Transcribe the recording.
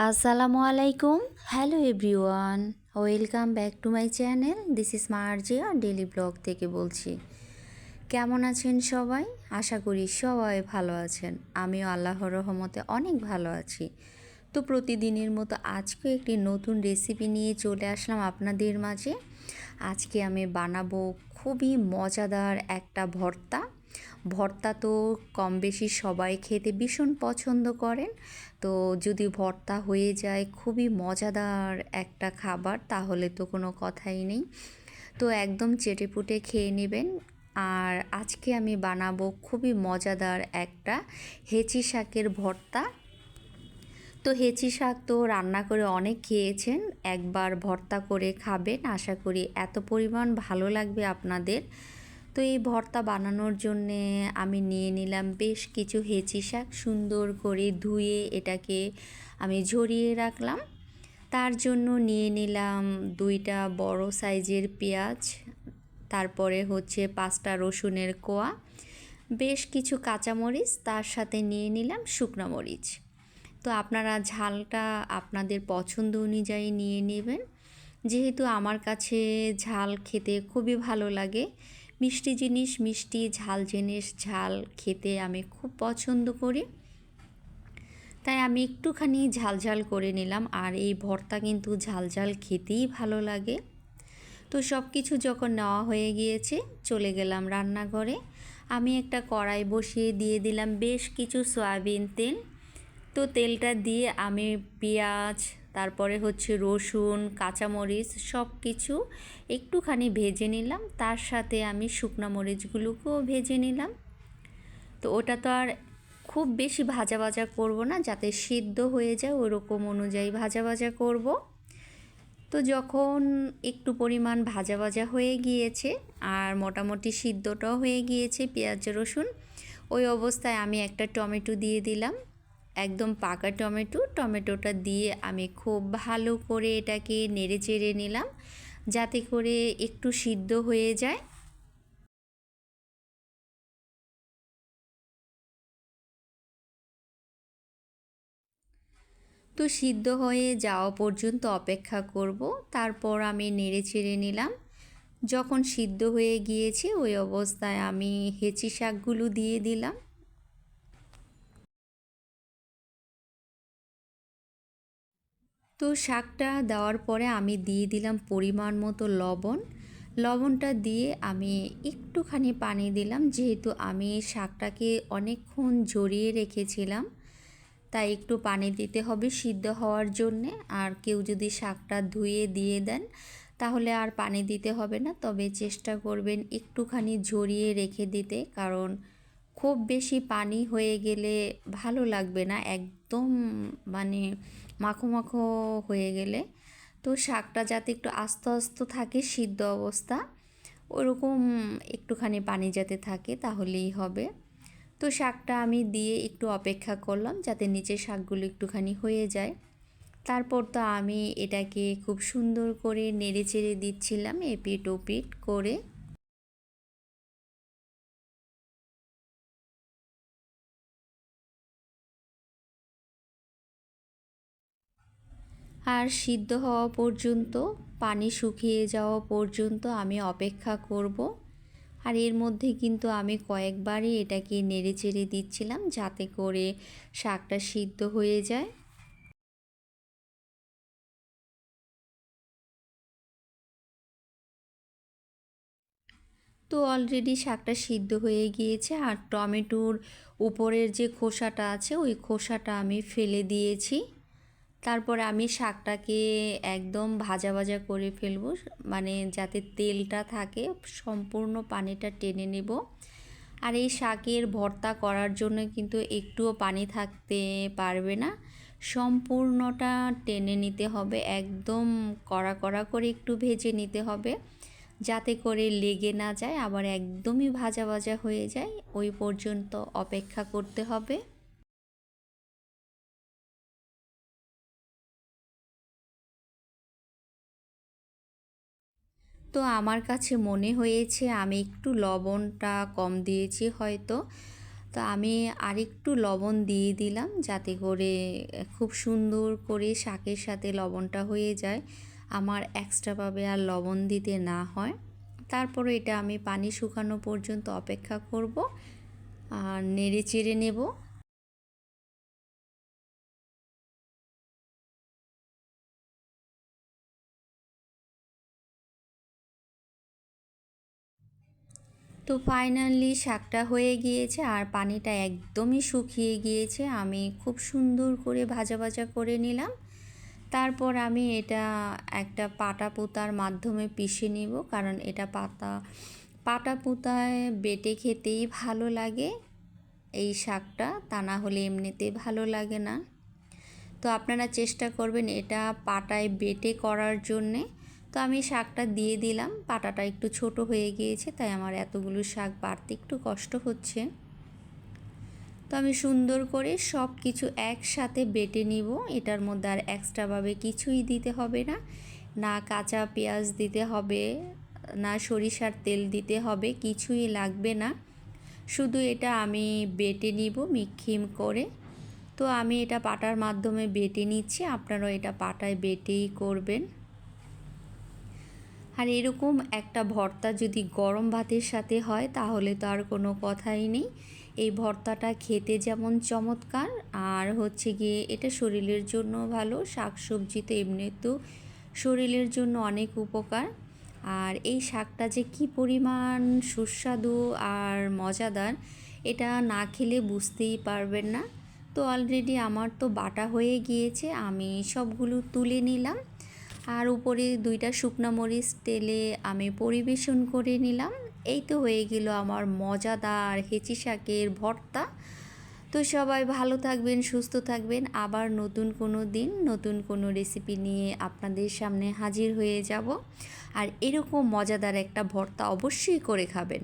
আসসালামু আলাইকুম। Hello everyone, welcome back to my channel. This is Marjia daily blog থেকে বলছি। কেমন আছেন সবাই? আশা করি সবাই ভালো আছেন। আমিও আল্লাহর রহমতে অনেক ভালো আছি। তো প্রতিদিনের মতো আজকে একটি নতুন রেসিপি নিয়ে চলে আসলাম আপনাদের মাঝে। আজকে আমি বানাবো খুবই মজাদার একটা ভর্তা। ভর্তা তো কম বেশি সবাই খেতে ভীষণ পছন্দ করেন। তো যদি ভর্তা হয়ে যায় খুবই মজাদার একটা খাবার, তাহলে তো কোনো কথাই নেই। তো একদম চেটেপুটে খেয়ে নেবেন। আর আজকে আমি বানাবো খুবই মজাদার একটা হেঁচি শাকের ভর্তা। তো হেঁচি শাক তো রান্না করে অনেক খেয়েছেন, একবার ভর্তা করে খাবেন, আশা করি এত পরিমাণ ভালো লাগবে আপনাদের। তো এই ভর্তা বানানোর জন্যে আমি নিয়ে নিলাম বেশ কিছু হেঁচি শাক, সুন্দর করে ধুয়ে এটাকে আমি ঝরিয়ে রাখলাম। তার জন্য নিয়ে নিলাম 2টা বড় সাইজের পেঁয়াজ, তারপরে হচ্ছে 5টা রসুনের কোয়া, বেশ কিছু কাঁচামরিচ, তার সাথে নিয়ে নিলাম শুকনো মরিচ। তো আপনারা ঝালটা আপনাদের পছন্দ অনুযায়ী নিয়ে নেবেন। যেহেতু আমার কাছে ঝাল খেতে খুবই ভালো লাগে, মিষ্টি জিনিস মিষ্টি, ঝাল জিনিস ঝাল খেতে আমি খুব পছন্দ করি, তাই আমি একটুখানি ঝাল করে নিলাম। আর এই ভর্তা কিন্তু ঝাল খেতেই ভালো লাগে। তো সব কিছু যখন নেওয়া হয়ে গিয়েছে, চলে গেলাম রান্নাঘরে। আমি একটা কড়াই বসিয়ে দিয়ে দিলাম বেশ কিছু সয়াবিন তেল। তো তেলটা দিয়ে আমি পেঁয়াজ, তারপরে হচ্ছে রসুন, কাঁচামরিচ সব কিছু একটুখানি ভেজে নিলাম। তার সাথে আমি শুকনো মরিচগুলোকেও ভেজে নিলাম। তো ওটা তো আর খুব বেশি ভাজা করব না, যাতে সিদ্ধ হয়ে যায় ওরকম অনুযায়ী ভাজা করব। তো যখন একটু পরিমাণ ভাজা হয়ে গিয়েছে আর মোটামুটি সিদ্ধটাও হয়ে গিয়েছে পেঁয়াজ রসুন, ওই অবস্থায় আমি একটা টমেটো দিয়ে দিলাম, একদম পাকা টমেটোটা দিয়ে আমি খুব ভালো করে এটাকে নেড়ে চেড়ে নিলাম, যাতে করে একটু সিদ্ধ হয়ে যায়। তো সিদ্ধ হয়ে যাওয়া পর্যন্ত অপেক্ষা করব। তারপর আমি নেড়ে চেড়ে নিলাম। যখন সিদ্ধ হয়ে গিয়েছে ওই অবস্থায় আমি হেঁচি শাকগুলো দিয়ে দিলাম। তো শাকটা দেওয়ার পরে আমি দিয়ে দিলাম পরিমাণ মতো লবণ। লবণটা দিয়ে আমি একটুখানি পানি দিলাম, যেহেতু আমি শাকটাকে অনেকক্ষণ ঝরিয়ে রেখেছিলাম, তাই একটু পানি দিতে হবে সিদ্ধ হওয়ার জন্যে। আর কেউ যদি শাকটা ধুয়ে দিয়ে দেন তাহলে আর পানি দিতে হবে না, তবে চেষ্টা করবেন একটুখানি ঝরিয়ে রেখে দিতে, কারণ খুব বেশি পানি হয়ে গেলে ভালো লাগবে না, একদম মানে মাখো মাখো হয়ে গেলে। তো শাকটা যাতে একটু আস্তে আস্তে থাকে সিদ্ধ অবস্থা, ওরকম একটুখানি পানি যাতে থাকে তাহলেই হবে। তো শাকটা আমি দিয়ে একটু অপেক্ষা করলাম যাতে নিচের শাকগুলো একটুখানি হয়ে যায়। তারপর তো আমি এটাকে খুব সুন্দর করে নেড়ে চেড়ে দিচ্ছিলাম এপিট ওপিট করে। আর সিদ্ধ হওয়া পর্যন্ত, পানি শুকিয়ে যাওয়া পর্যন্ত আমি অপেক্ষা করব। আর এর মধ্যে কিন্তু আমি কয়েকবারই এটাকে নেড়ে চেড়ে দিচ্ছিলাম যাতে করে শাকটা সিদ্ধ হয়ে যায়। তো অলরেডি শাকটা সিদ্ধ হয়ে গিয়েছে, আর টমেটোর উপরের যে খোসাটা আছে ওই খোসাটা আমি ফেলে দিয়েছি। তারপরে আমি শাকটাকে একদম ভাজা করে ফেলবো, মানে যাতে তেলটা থাকে, সম্পূর্ণ পানিটা টেনে নেব। আর এই শাকের ভর্তা করার জন্য কিন্তু একটুও পানি থাকতে পারবে না, সম্পূর্ণটা টেনে নিতে হবে, একদম কড়া করে একটু ভেজে নিতে হবে, যাতে করে লেগে না যায় আবার একদমই ভাজা হয়ে যায়, ওই পর্যন্ত অপেক্ষা করতে হবে। তো আমার কাছে মনে হয়েছে আমি একটু লবণটা কম দিয়েছি হয়তো, তো আমি আরেকটু লবণ দিয়ে দিলাম যাতে করে খুব সুন্দর করে শাকের সাথে লবণটা হয়ে যায়, আমার এক্সট্রাভাবে আর লবণ দিতে না হয়। তারপরে এটা আমি পানি শুকানো পর্যন্ত অপেক্ষা করব আর নেড়ে চেড়ে নেব। তো ফাইনালি শাকটা হয়ে গিয়েছে আর পানিটা একদমই শুকিয়ে গিয়েছে। আমি খুব সুন্দর করে ভাজা ভাজা করে নিলাম। তারপর আমি এটা একটা পাটা পোঁতার মাধ্যমে পিষে নিব, কারণ এটা পাটা পোঁতায় বেটে খেতেই ভালো লাগে এই শাকটা, তা না হলে এমনিতেই ভালো লাগে না। তো আপনারা চেষ্টা করবেন এটা পাটায় বেটে করার জন্যে। তো আমি শাকটা দিয়ে দিলাম, পাটাটা একটু ছোট হয়ে গিয়েছে তাই আমার এতগুলো শাক বাড়তে একটু কষ্ট হচ্ছে। তো আমি সুন্দর করে সব কিছু একসাথে বেটে নিব। এটার মধ্যে আর এক্সট্রাভাবে কিছুই দিতে হবে না, না কাঁচা পেঁয়াজ দিতে হবে, না সরিষার তেল দিতে হবে, কিছুই লাগবে না। শুধু এটা আমি বেটে নিব মিক্সিম করে। তো আমি এটা পাটার মাধ্যমে বেটে নিচ্ছি, আপনারাও এটা পাটায় বেটেই করবেন। আর এরকম একটা ভর্তা যদি গরম ভাতের সাথে হয় তাহলে তো আর কোনো কথাই নেই। এই ভর্তাটা খেতে যেমন চমৎকার, আর হচ্ছে গিয়ে এটা শরীরের জন্য ভালো। শাকসবজি তো এমনিতেও শরীরের জন্য অনেক উপকার। আর এই শাকটা যে কি পরিমাণ সুস্বাদু আর মজাদার, এটা না খেলে বুঝতেই পারবেন না। তো অলরেডি আমার তো বাটা হয়ে গিয়েছে, আমি সবগুলো তুলে নিলাম আর উপরে 2টা শুকনো মরিচ তেলে আমি পরিবেশন করে নিলাম। এই তো হয়ে গেল আমার মজাদার হেঁচি শাকের ভর্তা। তো সবাই ভালো থাকবেন, সুস্থ থাকবেন। আবার নতুন কোনো দিন নতুন কোনো রেসিপি নিয়ে আপনাদের সামনে হাজির হয়ে যাব। আর এরকম মজাদার একটা ভর্তা অবশ্যই করে খাবেন।